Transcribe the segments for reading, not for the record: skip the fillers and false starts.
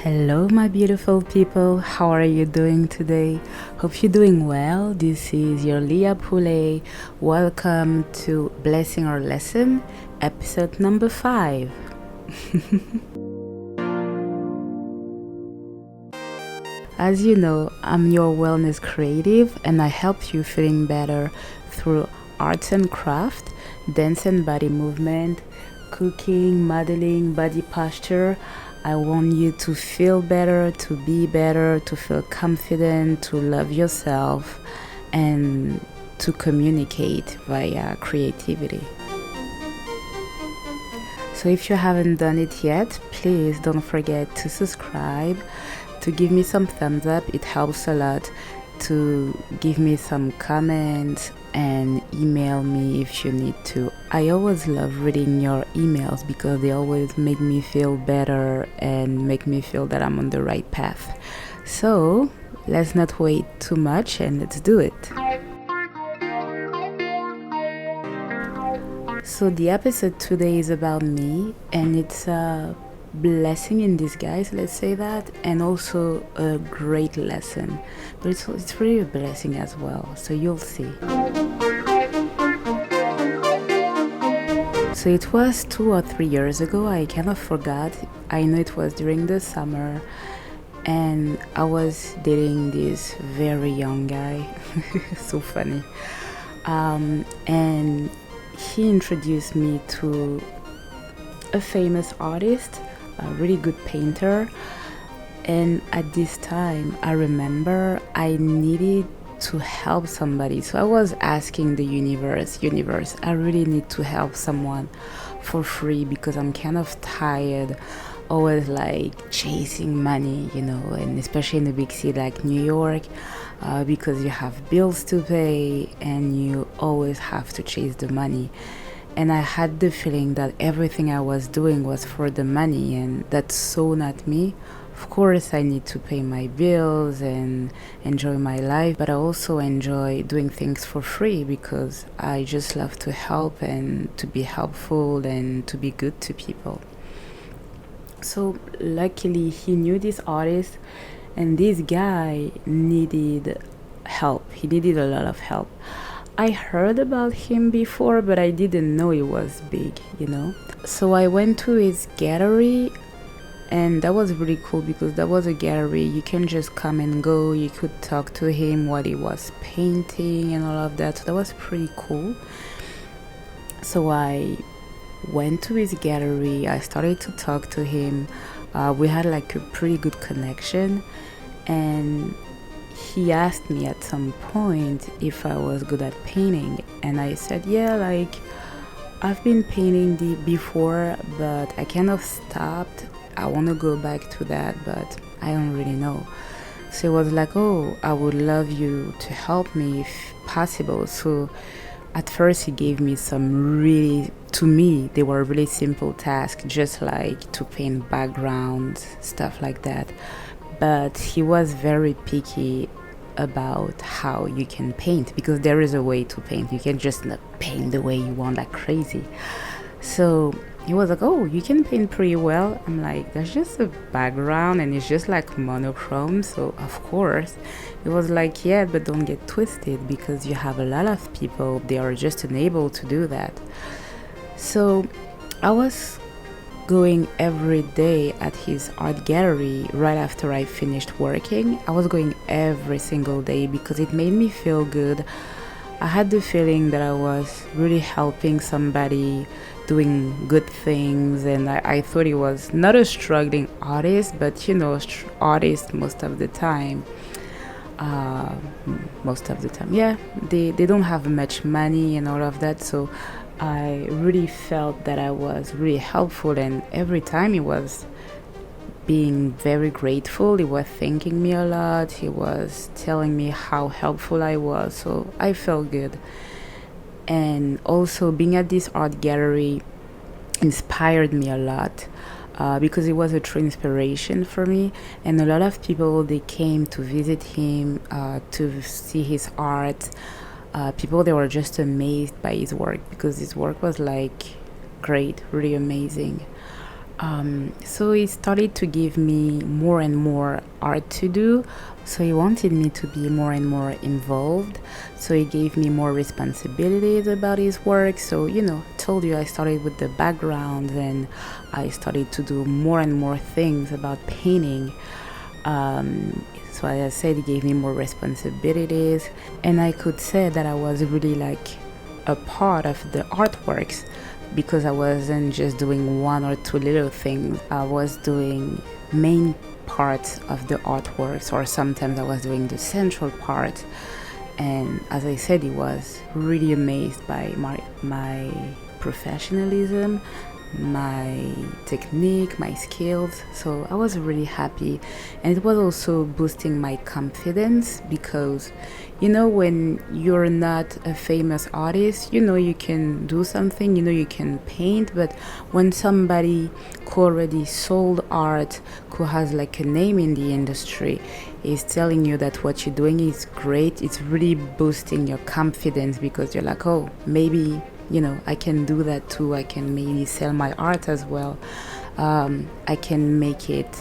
Hello, my beautiful people. How are you doing today? Hope you're doing well. This is your Lya Pouleyy. Welcome to Blessing or Lesson, episode number 5. As you know, I'm your wellness creative and I help you feeling better through arts and craft, dance and body movement, cooking, modeling, body posture. I want you to feel better, to be better, to feel confident, to love yourself, and to communicate via creativity. So if you haven't done it yet, please don't forget to subscribe, to give me some thumbs up. It helps a lot. To give me some comments and email me if you need to. I always love reading your emails because they always make me feel better and make me feel that I'm on the right path. So let's not wait too much and let's do it. So the episode today is about me, and it's a blessing in disguise, let's say that, and also a great lesson, but it's really a blessing as well, so you'll see. So it was 2 or 3 years ago, I kind of forgot. I know it was during the summer, and I was dating this very young guy. So funny. And he introduced me to a famous artist, a really good painter. And at this time, I remember I needed to help somebody. So I was asking the universe, I really need to help someone for free because I'm kind of tired, always like chasing money, and especially in a big city like New York, because you have bills to pay and you always have to chase the money. And I had the feeling that everything I was doing was for the money, and that's so not me. Of course, I need to pay my bills and enjoy my life, but I also enjoy doing things for free because I just love to help and to be helpful and to be good to people. So luckily, he knew this artist, and this guy needed help. He needed a lot of help. I heard about him before, but I didn't know it was big, So I went to his gallery, and that was really cool because that was a gallery. You can just come and go. You could talk to him while he was painting and all of that. So that was pretty cool. So I went to his gallery. I started to talk to him. We had like a pretty good connection, and he asked me at some point if I was good at painting, and I said, yeah, like I've been painting before, but I kind of stopped. I want to go back to that, but I don't really know. So he was like, oh, I would love you to help me if possible. So at first he gave me some really, to me, they were really simple tasks, just like to paint backgrounds, stuff like that. But he was very picky about how you can paint, because there is a way to paint. You can just not paint the way you want like crazy. So he was like, oh, you can paint pretty well. I'm like, that's just a background and it's just like monochrome. So of course he was like, yeah, but don't get twisted because you have a lot of people, they are just unable to do that. So I was going every day at his art gallery right after I finished working. I was going every single day because it made me feel good. I had the feeling that I was really helping somebody, doing good things, and I thought he was not a struggling artist, but artists most of the time, yeah, they don't have much money and all of that. So I really felt that I was really helpful, and every time he was being very grateful. He was thanking me a lot. He was telling me how helpful I was, so I felt good. And also being at this art gallery inspired me a lot, because it was a true inspiration for me. And a lot of people, they came to visit him, to see his art. People, they were just amazed by his work because his work was like great, really amazing. So he started to give me more and more art to do. So he wanted me to be more and more involved. So he gave me more responsibilities about his work. So, told you I started with the background, and I started to do more and more things about painting. So as I said, he gave me more responsibilities, and I could say that I was really like a part of the artworks, because I wasn't just doing one or two little things. I was doing main parts of the artworks, or sometimes I was doing the central part. And as I said, he was really amazed by my professionalism, my technique, my skills. So I was really happy, and it was also boosting my confidence, because when you're not a famous artist, you can do something, you can paint, but when somebody who already sold art, who has like a name in the industry, is telling you that what you're doing is great, it's really boosting your confidence, because you're like, oh, maybe I can do that too. I can maybe sell my art as well. I can make it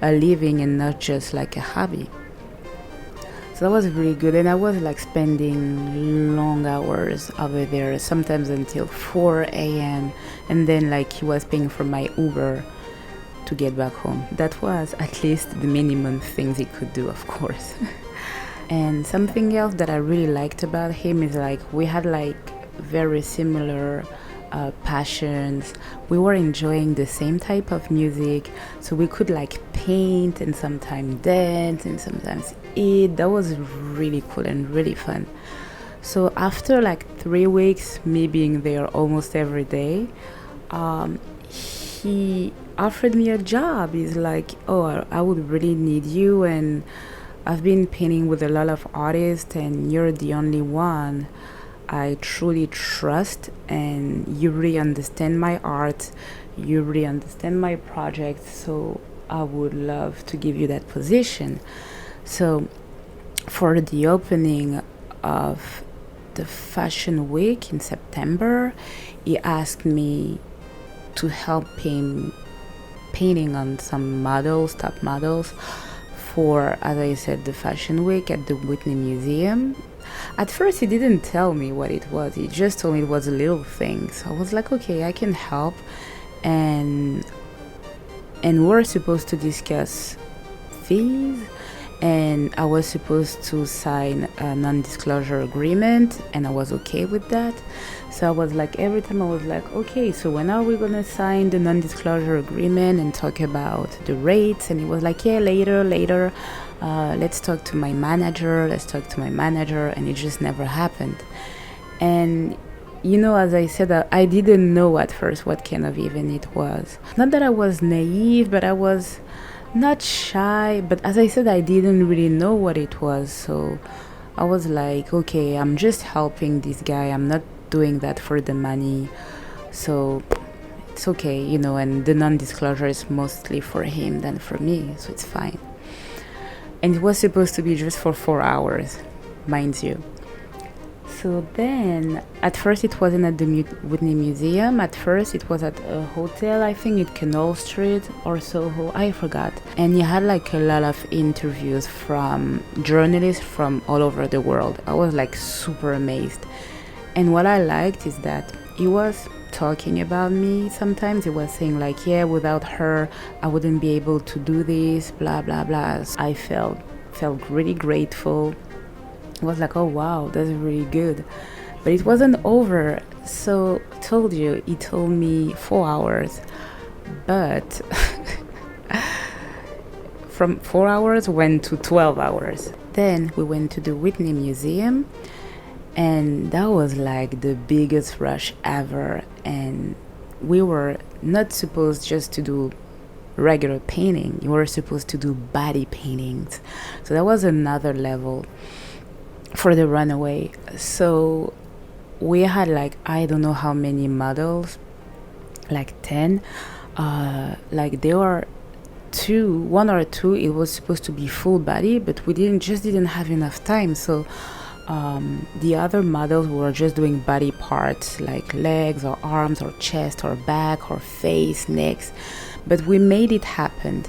a living and not just like a hobby. So that was really good. And I was like spending long hours over there, sometimes until 4 a.m. And then like he was paying for my Uber to get back home. That was at least the minimum things he could do, of course. And something else that I really liked about him is like we had like very similar passions. We were enjoying the same type of music, so we could like paint and sometimes dance and sometimes eat. That was really cool and really fun. So after like 3 weeks, me being there almost every day, he offered me a job. He's like, oh, I would really need you, and I've been painting with a lot of artists, and you're the only one I truly trust, and you really understand my art, you really understand my project, so I would love to give you that position. So for the opening of the fashion week in September, he asked me to help him painting on some models, top models, for, as I said, the fashion week at the Whitney Museum. At first he didn't tell me what it was, he just told me it was a little thing. So I was like, okay, I can help. And we're supposed to discuss fees, and I was supposed to sign a non-disclosure agreement, and I was okay with that. So I was like, every time I was like, okay, so when are we gonna sign the non-disclosure agreement and talk about the rates? And he was like, yeah, later, let's talk to my manager, and it just never happened. And as I said, I didn't know at first what kind of event it was. Not that I was naive, but I was not shy, but as I said, I didn't really know what it was. So I was like, okay, I'm just helping this guy, I'm not doing that for the money, so it's okay, and the non-disclosure is mostly for him than for me, so it's fine. And it was supposed to be just for 4 hours, mind you. So then, at first it wasn't at the Whitney Museum. At first it was at a hotel, I think at Canal Street or Soho, I forgot. And you had like a lot of interviews from journalists from all over the world. I was like super amazed. And what I liked is that he was talking about me. Sometimes he was saying like, yeah, without her, I wouldn't be able to do this, blah, blah, blah. So I felt really grateful. I was like, oh wow, that's really good. But it wasn't over. So told you, he told me 4 hours, but from 4 hours went to 12 hours. Then we went to the Whitney Museum, and that was like the biggest rush ever. And we were not supposed just to do regular painting, you were supposed to do body paintings. So that was another level for the runaway. So we had like, I don't know how many models, like 10. Like there were one or two, it was supposed to be full body, but we didn't have enough time. So the other models were just doing body parts like legs or arms or chest or back or face, necks. but we made it happen.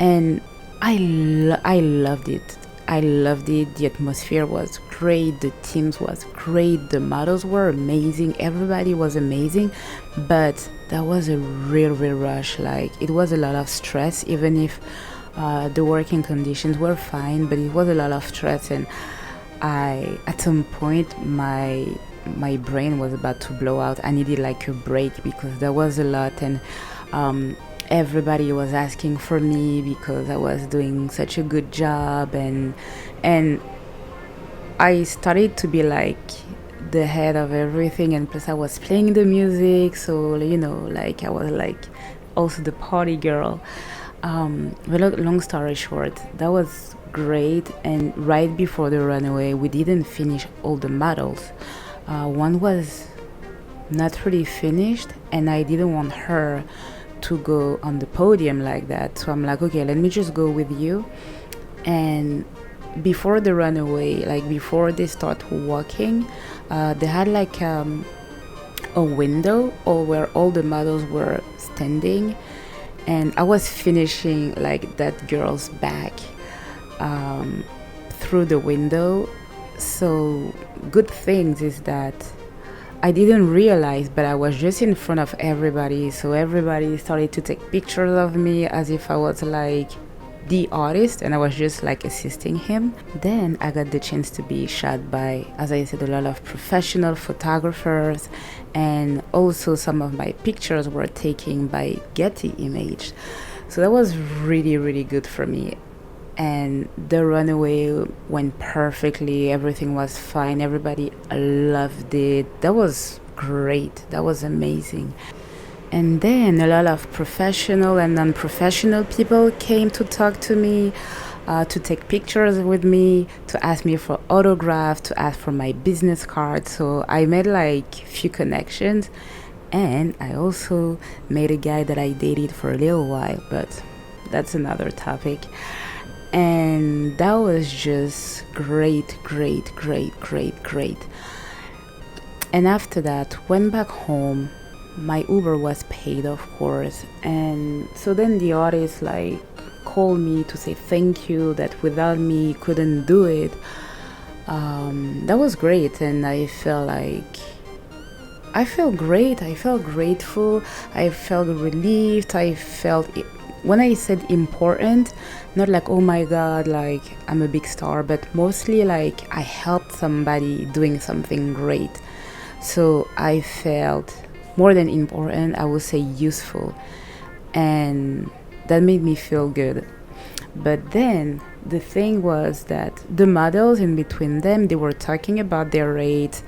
And I loved it. I loved it. The atmosphere was great. The teams was great. The models were amazing. Everybody was amazing. But that was a real rush. Like, it was a lot of stress, even if the working conditions were fine, but it was a lot of stress. And at some point, my brain was about to blow out. I needed like a break because there was a lot. And everybody was asking for me because I was doing such a good job, and I started to be like the head of everything, and plus I was playing the music, so like I was like also the party girl. But long story short, that was great. And right before the runaway, we didn't finish all the models. One was not really finished, and I didn't want her to go on the podium like that. So I'm like, okay, let me just go with you. And before the runaway, like before they start walking, they had like a window where all the models were standing, and I was finishing like that girl's back through the window. So good things is that I didn't realize, but I was just in front of everybody. So everybody started to take pictures of me as if I was like the artist, and I was just like assisting him. Then I got the chance to be shot by, as I said, a lot of professional photographers, and also some of my pictures were taken by Getty Image. So that was really good for me. And the runaway went perfectly. Everything was fine. Everybody loved it. That was great. That was amazing. And then a lot of professional and non-professional people came to talk to me, to take pictures with me, to ask me for autograph, to ask for my business card. So I made like few connections. And I also made a guy that I dated for a little while, but that's another topic. And that was just great. And after that, went back home. My Uber was paid, of course. And so then the artist like called me to say thank you, that without me couldn't do it. That was great. And I felt great. I felt grateful. I felt relieved. When I said important, not like, oh my God, like I'm a big star, but mostly like I helped somebody doing something great. So I felt more than important, I would say useful. And that made me feel good. But then the thing was that the models in between them, they were talking about their rates.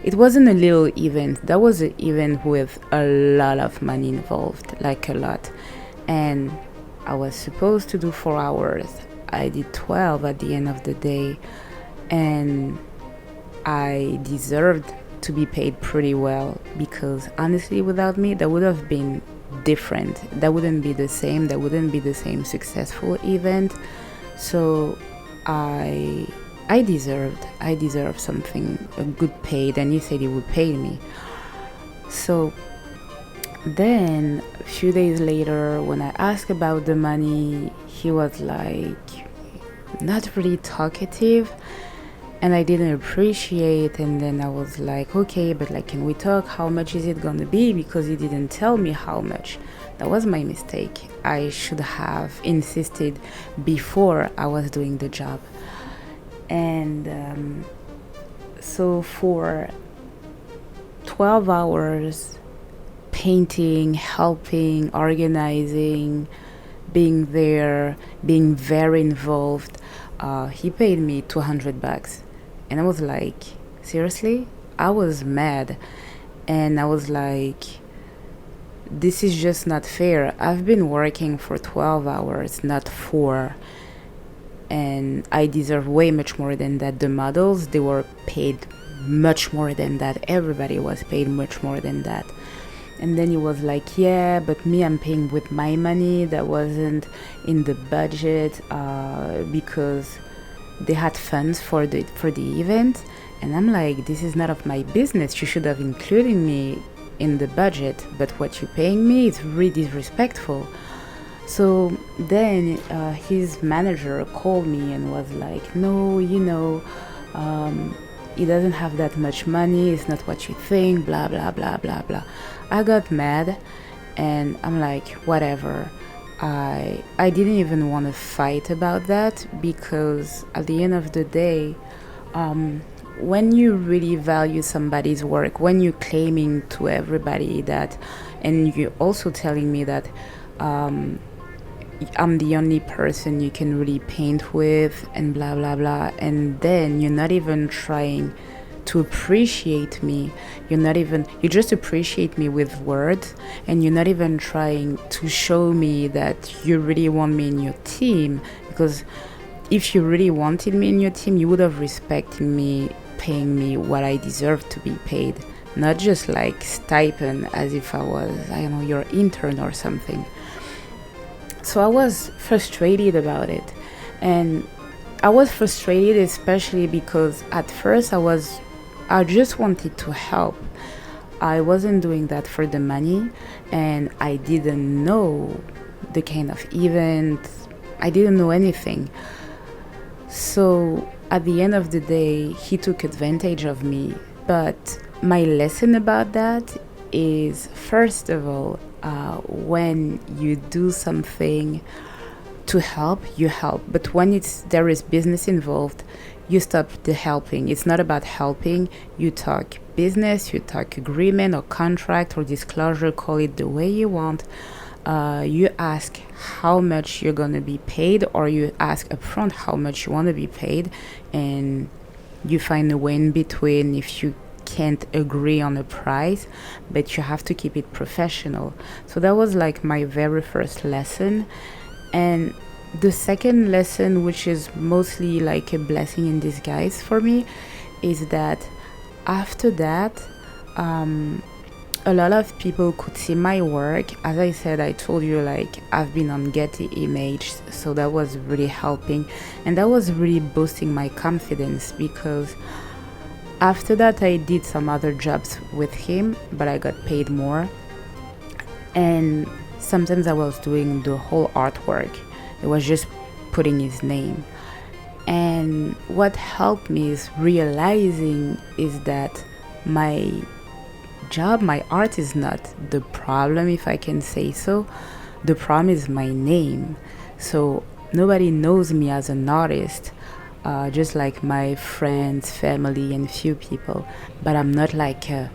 It wasn't a little event. That was an event with a lot of money involved, like a lot. And I was supposed to do 4 hours. I did 12 at the end of the day. And I deserved to be paid pretty well, because honestly, without me, that would have been different. That wouldn't be the same. That wouldn't be the same successful event. So I deserved something, a good paid, and he said he would pay me. So then a few days later, when I asked about the money, he was like not really talkative, and I didn't appreciate. And then I was like, okay, but like, can we talk? How much is it gonna be? Because he didn't tell me how much. That was my mistake. I should have insisted before I was doing the job. And so for 12 hours, painting, helping, organizing, being there, being very involved, he paid me $200. And I was like, seriously? I was mad. And I was like, this is just not fair. I've been working for 12 hours, not 4. And I deserve way much more than that. The models, they were paid much more than that. Everybody was paid much more than that. And then he was like, yeah, but me, I'm paying with my money. That wasn't in the budget, because they had funds for the event. And I'm like, this is none of my business. You should have included me in the budget, but what you're paying me is really disrespectful. So then his manager called me and was like, no, he doesn't have that much money, it's not what you think, blah blah blah blah blah. I got mad and I'm like, whatever. I didn't even want to fight about that, because at the end of the day, when you really value somebody's work, when you're claiming to everybody that, and you're also telling me that I'm the only person you can really paint with and blah blah blah, and then you're not even trying to appreciate me, you just appreciate me with words, and you're not even trying to show me that you really want me in your team, because if you really wanted me in your team, you would have respected me paying me what I deserve to be paid, not just like stipend as if I was, I don't know, your intern or something. So I was frustrated about it. And I was frustrated especially because at first I just wanted to help. I wasn't doing that for the money, and I didn't know the kind of event. I didn't know anything. So at the end of the day, he took advantage of me. But my lesson about that is, first of all, when you do something to help, you help. But when there is business involved, you stop the helping. It's not about helping. You talk business, you talk agreement or contract or disclosure, call it the way you want. You ask how much you're going to be paid, or you ask upfront how much you want to be paid, and you find a way in between if you can't agree on a price, but you have to keep it professional. So that was like my very first lesson. And the second lesson, which is mostly like a blessing in disguise for me, is that after that, a lot of people could see my work. As I said, I told you, like, I've been on Getty Images, so that was really helping, and that was really boosting my confidence, because after that I did some other jobs with him, but I got paid more, and sometimes I was doing the whole artwork. It was just putting his name. And what helped me is realizing is that my job, my art is not the problem, if I can say so. The problem is my name. So nobody knows me as an artist, just like my friends, family, and few people. But I'm not like a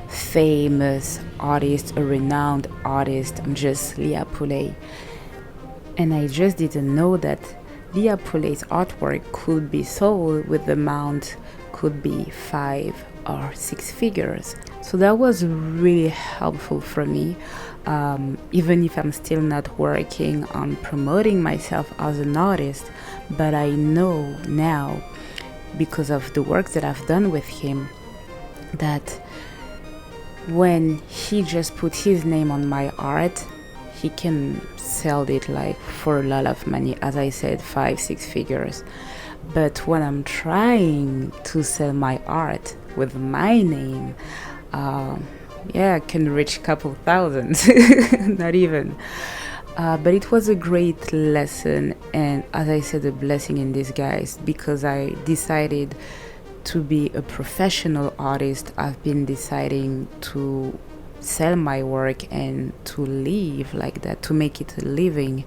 famous artist, a renowned artist. I'm just Lya Pouleyy. And I just didn't know that Lya Pouley's artwork could be sold with the amount could be 5 or 6 figures. So that was really helpful for me, even if I'm still not working on promoting myself as an artist. But I know now, because of the work that I've done with him, that when he just put his name on my art, he can sell it like for a lot of money, as I said, 5-6 figures. But when I'm trying to sell my art with my name, I can reach a couple thousands, not even. But it was a great lesson, and as I said, a blessing in disguise, because I decided to be a professional artist. I've been deciding to sell my work and to live like that, to make it a living.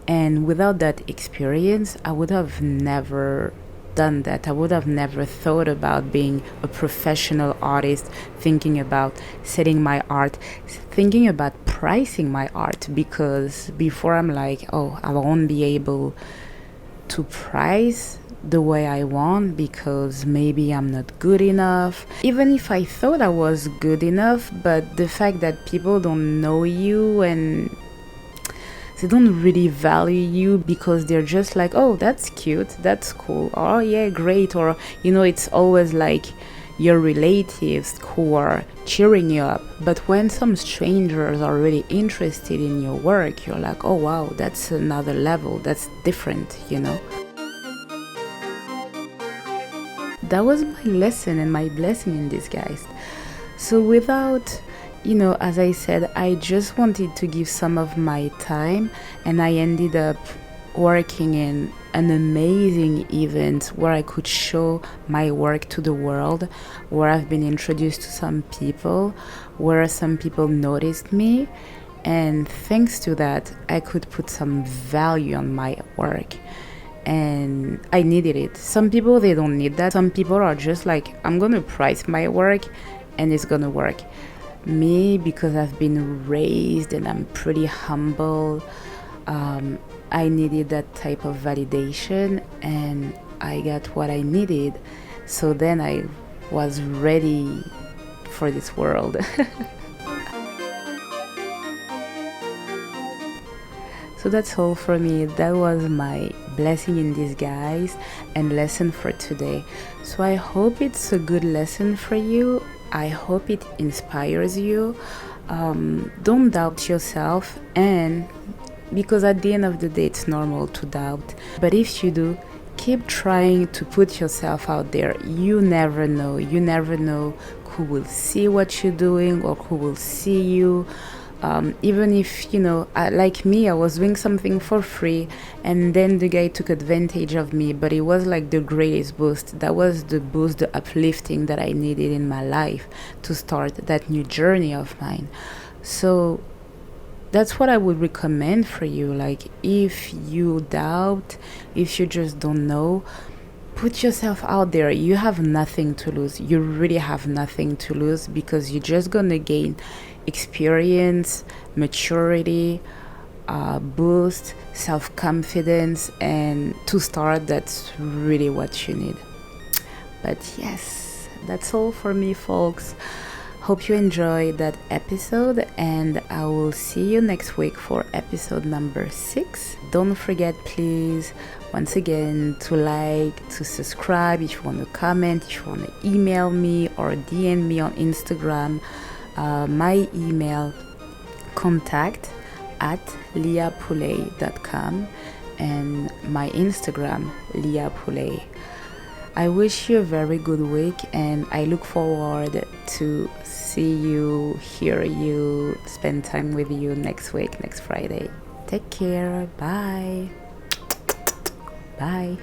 And without that experience, I would have never done that. I would have never thought about being a professional artist, thinking about selling my art, thinking about pricing my art, because before I'm like, oh, I won't be able to price the way I want because maybe I'm not good enough. Even if I thought I was good enough, but the fact that people don't know you and they don't really value you because they're just like, oh, that's cute, that's cool, oh yeah, great, or it's always like your relatives who are cheering you up. But when some strangers are really interested in your work, you're like, oh wow, that's another level, that's different. That was my lesson and my blessing in disguise. So without as I said, I just wanted to give some of my time, and I ended up working in an amazing event where I could show my work to the world, where I've been introduced to some people, where some people noticed me, and thanks to that, I could put some value on my work. And I needed it. Some people, they don't need that. Some people are just like, I'm gonna price my work and it's gonna work. Me, because I've been raised and I'm pretty humble, I needed that type of validation, and I got what I needed. So then I was ready for this world. So that's all for me. That was my blessing in disguise and lesson for today. So I hope it's a good lesson for you. I hope it inspires you. Don't doubt yourself, and because at the end of the day, it's normal to doubt. But if you do, keep trying to put yourself out there. You never know. You never know who will see what you're doing or who will see you. Even if, like me, I was doing something for free and then the guy took advantage of me, but it was like the greatest boost. That was the boost, the uplifting that I needed in my life to start that new journey of mine. So that's what I would recommend for you. Like, if you doubt, if you just don't know, put yourself out there. You have nothing to lose. You really have nothing to lose, because you're just gonna gain experience, maturity, boost, self-confidence, and to start, that's really what you need. But yes, that's all for me, folks. Hope you enjoyed that episode, and I will see you next week for episode number 6. Don't forget, please, once again, to like, to subscribe, if you want to comment, if you want to email me or DM me on Instagram. My email, contact@lyapouleyy.com, and my Instagram, Lya Pouleyy. I wish you a very good week, and I look forward to see you, hear you, spend time with you next week, next Friday. Take care. Bye. Bye.